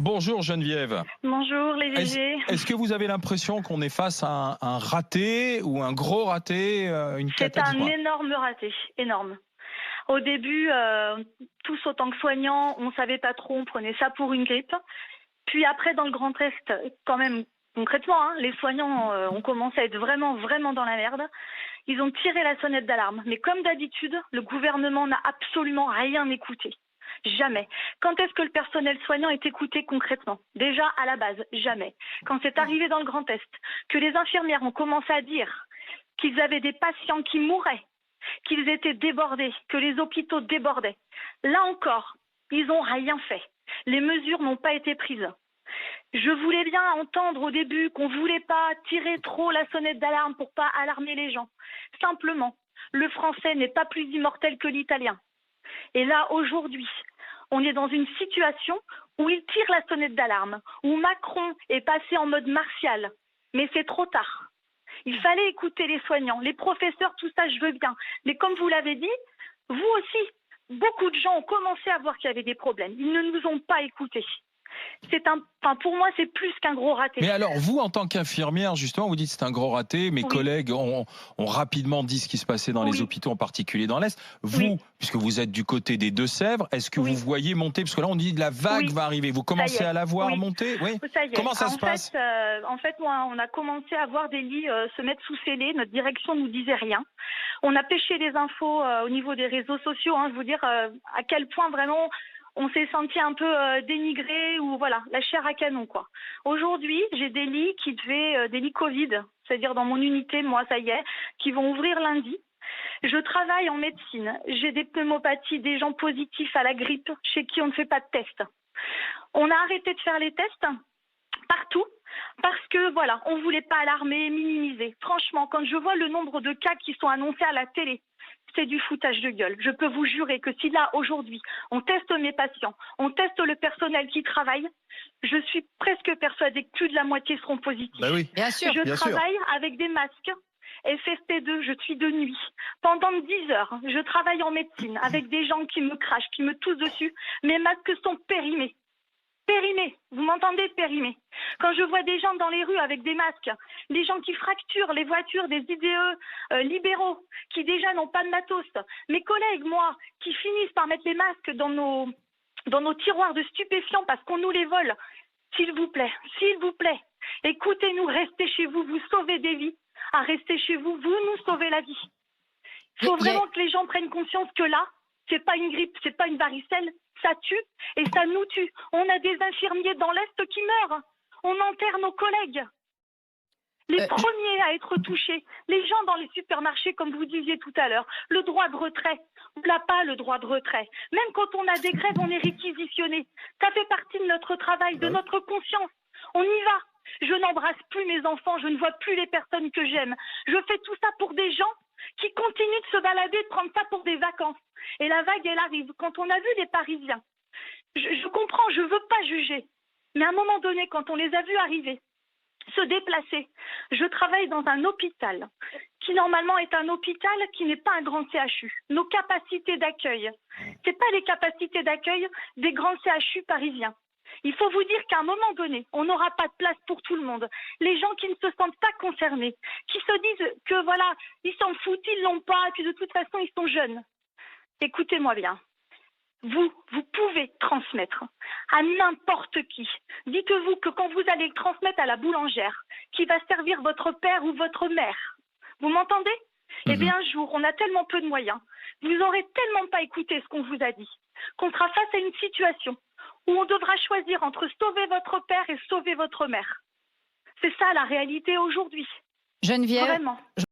Bonjour Geneviève. Bonjour les Est-ce GG. est-ce que vous avez l'impression qu'on est face à un raté ou un gros raté, une C'est cata? un Dites-moi. énorme raté, énorme. Au début, tous autant que soignants, on savait pas trop, on prenait ça pour une grippe. Puis après, dans le Grand Est, quand même, concrètement, les soignants ont commencé à être vraiment, vraiment dans la merde. Ils ont tiré la sonnette d'alarme. Mais comme d'habitude, le gouvernement n'a absolument rien écouté. Jamais. Quand est-ce que le personnel soignant est écouté concrètement? Déjà, à la base, jamais. Quand c'est arrivé dans le Grand Est, que les infirmières ont commencé à dire qu'ils avaient des patients qui mouraient, qu'ils étaient débordés, que les hôpitaux débordaient. Là encore, ils n'ont rien fait. Les mesures n'ont pas été prises. Je voulais bien entendre au début qu'on ne voulait pas tirer trop la sonnette d'alarme pour pas alarmer les gens. Simplement, le français n'est pas plus immortel que l'italien. Et là, aujourd'hui, on est dans une situation où il tire la sonnette d'alarme, où Macron est passé en mode martial. Mais c'est trop tard. Il fallait écouter les soignants, les professeurs, tout ça, je veux bien. Mais comme vous l'avez dit, vous aussi, beaucoup de gens ont commencé à voir qu'il y avait des problèmes. Ils ne nous ont pas écoutés. Pour moi, c'est plus qu'un gros raté. Mais alors, vous, en tant qu'infirmière, justement, vous dites que c'est un gros raté. Mes Oui. collègues ont rapidement dit ce qui se passait dans les Oui. hôpitaux, en particulier dans l'Est. Vous, Oui. puisque vous êtes du côté des Deux-Sèvres, est-ce que Oui. vous voyez monter? Parce que là, on dit que la vague Oui. va arriver. Vous Ça y commencez est. à la voir Oui. monter? Oui. Ça y est. Comment ça se passe? En fait, moi, on a commencé à voir des lits se mettre sous scellés. Notre direction nous disait rien. On a pêché les infos au niveau des réseaux sociaux. Je vous dire à quel point vraiment on s'est senti un peu dénigré ou voilà, la chair à canon quoi. Aujourd'hui, j'ai des lits des lits Covid, c'est-à-dire dans mon unité, moi ça y est, qui vont ouvrir lundi. Je travaille en médecine. J'ai des pneumopathies, des gens positifs à la grippe chez qui on ne fait pas de tests. On a arrêté de faire les tests partout parce que voilà, on voulait pas alarmer, minimiser. Franchement, quand je vois le nombre de cas qui sont annoncés à la télé, c'est du foutage de gueule. Je peux vous jurer que si là, aujourd'hui, on teste mes patients, on teste le personnel qui travaille, je suis presque persuadée que plus de la moitié seront positifs. Bah oui. Bien sûr. Je Bien sûr. travaille avec des masques FFP2, je suis de nuit. Pendant 10 heures, je travaille en médecine avec des gens qui me crachent, qui me toussent dessus. Mes masques sont périmés. Périmés, vous m'entendez, périmés. Quand je vois des gens dans les rues avec des masques, des gens qui fracturent les voitures des IDE libéraux, qui déjà n'ont pas de matos, mes collègues, moi, qui finissent par mettre les masques dans nos tiroirs de stupéfiants parce qu'on nous les vole, s'il vous plaît, écoutez-nous, restez chez vous, vous sauvez des vies. À rester chez vous, vous nous sauvez la vie. Il faut vraiment que les gens prennent conscience que là, c'est pas une grippe, c'est pas une varicelle, ça tue et ça nous tue. On a des infirmiers dans l'Est qui meurent. On enterre nos collègues. Les premiers à être touchés, les gens dans les supermarchés, comme vous disiez tout à l'heure, le droit de retrait. On n'a pas le droit de retrait. Même quand on a des grèves, on est réquisitionné. Ça fait partie de notre travail, de notre conscience. On y va. Je n'embrasse plus mes enfants, je ne vois plus les personnes que j'aime. Je fais tout ça pour des gens qui continuent de se balader, de prendre ça pour des vacances. Et la vague, elle arrive. Quand on a vu les Parisiens, je comprends, je ne veux pas juger. Mais à un moment donné, quand on les a vus arriver, se déplacer, je travaille dans un hôpital qui normalement est un hôpital qui n'est pas un grand CHU. Nos capacités d'accueil, ce n'est pas les capacités d'accueil des grands CHU parisiens. Il faut vous dire qu'à un moment donné, on n'aura pas de place pour tout le monde. Les gens qui ne se sentent pas concernés, qui se disent que voilà, ils s'en foutent, ils l'ont pas, et puis de toute façon, ils sont jeunes. Écoutez-moi bien. Vous pouvez transmettre à n'importe qui. Dites-vous que quand vous allez le transmettre à la boulangère, qui va servir votre père ou votre mère, vous m'entendez? Eh bien, un jour, on a tellement peu de moyens, vous n'aurez tellement pas écouté ce qu'on vous a dit, qu'on sera face à une situation où on devra choisir entre sauver votre père et sauver votre mère. C'est ça la réalité aujourd'hui. Geneviève, Vraiment.